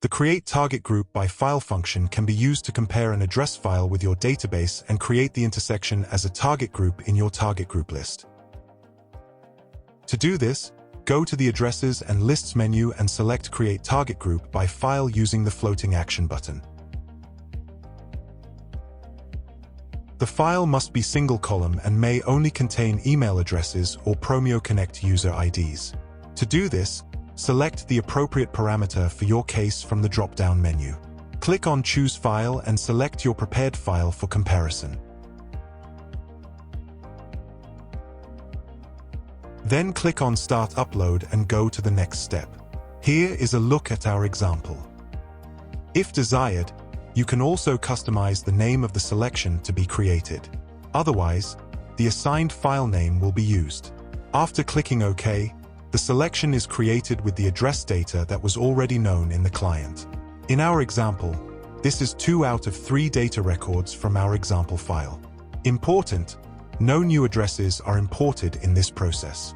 The Create Target Group by File function can be used to compare an address file with your database and create the intersection as a target group in your target group list. To do this, go to the Addresses and Lists menu and select Create Target Group by File using the floating action button. The file must be single column and may only contain email addresses or promio.connect user IDs. To do this, select the appropriate parameter for your case from the drop-down menu. Click on Choose File and select your prepared file for comparison. Then click on Start Upload and go to the next step. Here is a look at our example. If desired, you can also customize the name of the selection to be created. Otherwise, the assigned file name will be used. After clicking OK, the selection is created with the address data that was already known in the client. In our example, this is 2 out of 3 data records from our example file. Important: no new addresses are imported in this process.